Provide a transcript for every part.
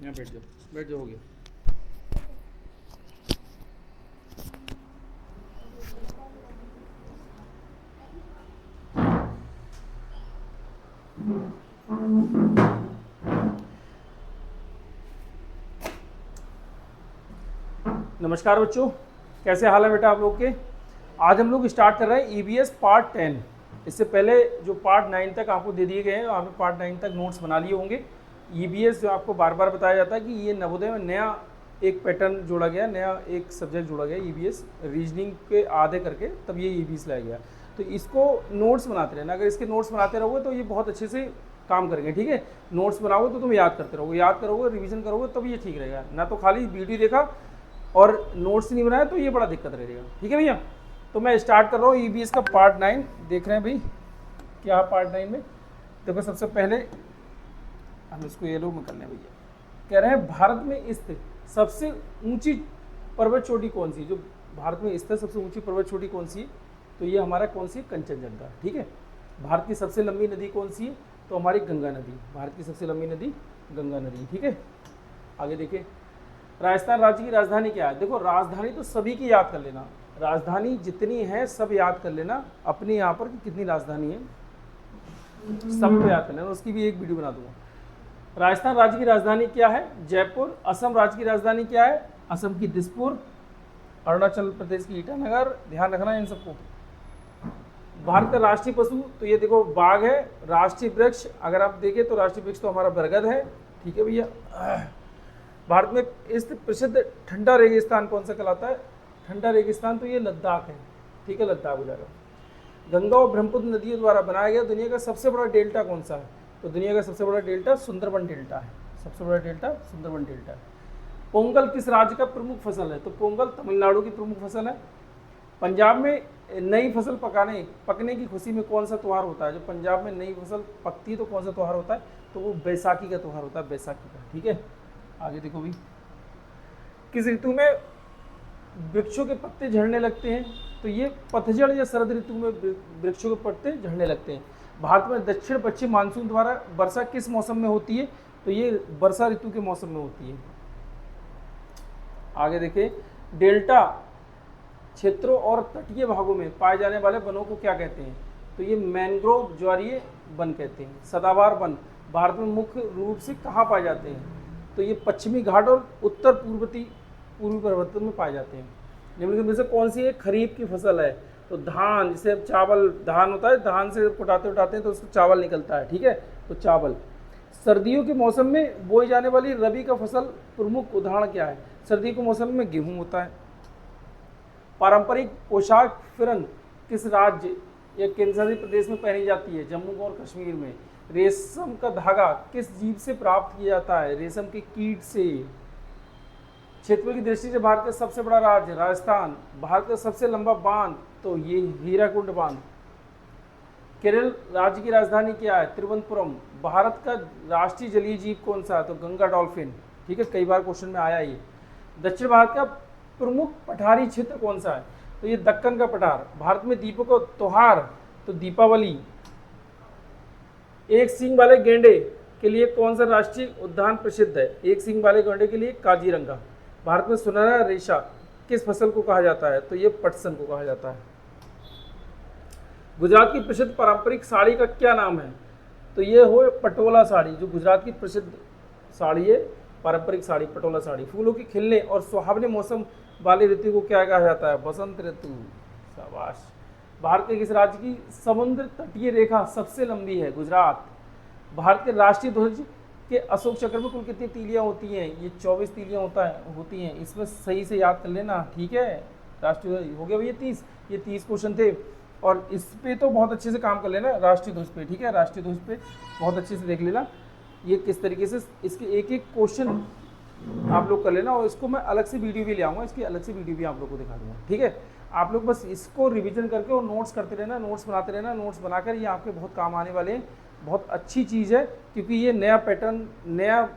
यहाँ बैठ जाओ, हो गया। नमस्कार बच्चों, कैसे हाल है बेटा आप लोग के। आज हम लोग स्टार्ट कर रहे हैं ईवीएस पार्ट 10। इससे पहले जो पार्ट 9 तक आपको दे दिए गए हैं, आपने पार्ट 9 तक नोट्स बना लिए होंगे। ईवीएस जो आपको बार बार बताया जाता है कि ये नवोदय में नया एक पैटर्न जोड़ा गया, नया एक सब्जेक्ट जोड़ा गया ईवीएस, रीजनिंग के आधे करके तब ये ईवीएस लाया गया। तो इसको नोट्स बनाते रहना, अगर इसके नोट्स बनाते रहोगे तो ये बहुत अच्छे से काम करेंगे। ठीक है, नोट्स बनाओगे तो तुम याद करते रहोगे, याद करोगे, रिवीजन करोगे तब ये ठीक रहेगा। ना तो खाली वीडियो देखा और नोट्स नहीं बनाया तो ये बड़ा दिक्कत रहेगा। ठीक है भैया, तो मैं स्टार्ट कर रहा हूँ ईवीएस का पार्ट 9। देख रहे हैं भाई क्या पार्ट 9 में। देखो सबसे पहले हम इसको येलो में कर लें भैया। कह रहे हैं भारत में स्थित सबसे ऊंची पर्वत चोटी कौन सी। जो भारत में स्थित सबसे ऊंची पर्वत चोटी कौन सी है, तो ये हमारा कौन सी है, कंचनजंगा। ठीक है, भारत की सबसे लंबी नदी कौन सी है, तो हमारी गंगा नदी। भारत की सबसे लंबी नदी गंगा नदी। ठीक है, आगे देखिए, राजस्थान राज्य की राजधानी क्या है। देखो राजधानी तो सभी की याद कर लेना, राजधानी जितनी है सब याद कर लेना अपने यहाँ पर कि कितनी राजधानी है, सब को याद कर लेना, उसकी भी एक वीडियो बना दूंगा। राजस्थान राज्य की राजधानी क्या है, जयपुर। असम राज्य की राजधानी क्या है, असम की दिसपुर। अरुणाचल प्रदेश की ईटानगर। ध्यान रखना इन सबको। भारत का राष्ट्रीय पशु, तो ये देखो बाघ है। राष्ट्रीय वृक्ष अगर आप देखें तो राष्ट्रीय वृक्ष तो हमारा बरगद है। ठीक है भैया। भारत में स्थित प्रसिद्ध ठंडा रेगिस्तान कौन सा कहलाता है, ठंडा रेगिस्तान तो ये लद्दाख है। ठीक है, लद्दाख हो जाएगा। गंगा और ब्रह्मपुत्र नदियों द्वारा बनाया गया दुनिया का सबसे बड़ा डेल्टा कौन सा है, तो दुनिया का सबसे बड़ा डेल्टा सुंदरबन डेल्टा है। सबसे बड़ा डेल्टा सुंदरबन डेल्टा है। पोंगल किस राज्य का प्रमुख फसल है, तो पोंगल तमिलनाडु की प्रमुख फसल है। पंजाब में नई फसल पकने की खुशी में कौन सा त्यौहार होता है। जो पंजाब में नई फसल पकती है तो कौन सा त्यौहार होता है, तो वो बैसाखी का त्यौहार होता है, बैसाखी का। ठीक है, आगे देखो भी, किस ऋतु में वृक्षों के पत्ते झड़ने लगते हैं, तो ये पतझड़ या शरद ऋतु में वृक्षों के पत्ते झड़ने लगते हैं। भारत में दक्षिण पश्चिम मानसून द्वारा वर्षा किस मौसम में होती है, तो ये वर्षा ऋतु के मौसम में होती है। आगे देखें, डेल्टा क्षेत्रों और तटीय भागों में पाए जाने वाले वनों को क्या कहते हैं, तो ये मैंग्रोव ज्वारीय वन कहते हैं। सदाबहार वन भारत में मुख्य रूप से कहाँ पाए जाते हैं, तो ये पश्चिमी घाट और उत्तर पूर्वी पर्वतों में पाए जाते हैं। निम्नलिखित में से कौन सी एक खरीफ की फसल है, तो धान। जिसे चावल, धान होता है, धान से उठाते हैं तो उसको चावल निकलता है। ठीक है, तो चावल। सर्दियों के मौसम में बोई जाने वाली रबी का फसल प्रमुख उदाहरण क्या है, सर्दी के मौसम में गेहूं होता है। पारंपरिक पोशाक फिरन किस राज्य या केंद्रशासित प्रदेश में पहनी जाती है, जम्मू और कश्मीर में। रेशम का धागा किस जीव से प्राप्त किया जाता है, रेशम के कीट से। क्षेत्र की दृष्टि से भारत का सबसे बड़ा राज्य राजस्थान। भारत का सबसे लंबा बांध, तो ये हीराकुंड बांध। केरल राज्य की राजधानी क्या है, तिरुवनंतपुरम। भारत का राष्ट्रीय जलीय जीव कौन सा है, तो गंगा डॉल्फिन। ठीक है, कई बार क्वेश्चन में आया ये। दक्षिण भारत का प्रमुख पठारी क्षेत्र कौन सा है, तो ये दक्कन का पठार। भारत में दीपों का त्योहार, तो दीपावली। एक सींग वाले गेंडे के लिए कौन सा राष्ट्रीय उद्यान प्रसिद्ध है, एक सींग वाले गेंडे के लिए काजीरंगा। भारत में सुनहरा रेशा किस फसल को कहा जाता है, तो ये पटसन को कहा जाता है। गुजरात की प्रसिद्ध पारंपरिक साड़ी का क्या नाम है, तो ये हो पटोला साड़ी। जो गुजरात की प्रसिद्ध साड़ी है, पारंपरिक साड़ी पटोला साड़ी। फूलों के खिलने और सुहावने मौसम वाली ऋतु को क्या कहा जाता है, बसंत ऋतु। शाबाश। भारत के किस राज्य की समुद्र तटीय रेखा सबसे लंबी है, गुजरात। भारत के राष्ट्रीय ध्वज के अशोक चक्र में कुल कितनी तीलियां होती हैं, ये 24 तीलियां होती हैं। इसमें सही से याद कर लेना। ठीक है, राष्ट्रीय ध्वज हो गया भैया 30, ये 30 क्वेश्चन थे। और इस पे तो बहुत अच्छे से काम कर लेना, राष्ट्रीय ध्वज पे। ठीक है, राष्ट्रीय ध्वज पे बहुत अच्छे से देख लेना ये किस तरीके से, इसके एक एक क्वेश्चन आप लोग कर लेना। और इसको मैं अलग से वीडियो भी ले आऊँगा, इसकी अलग से वीडियो भी आप लोग को दिखा दूँगा। ठीक है, आप लोग बस इसको रिवीजन करके और नोट्स करते रहना, नोट्स बनाते रहना। नोट्स बनाकर ये आपके बहुत काम आने वाले हैं। बहुत अच्छी चीज़ है क्योंकि ये नया पैटर्न, नया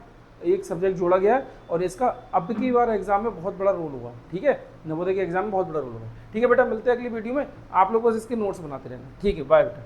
एक सब्जेक्ट जोड़ा गया है और इसका अब की बार एग्जाम में बहुत बड़ा रोल होगा। ठीक है, नवोदय के एग्जाम में बहुत बड़ा रोल होगा। ठीक है बेटा, मिलते हैं अगली वीडियो में। आप लोग बस इसके नोट्स बनाते रहना। ठीक है, बाय बेटा।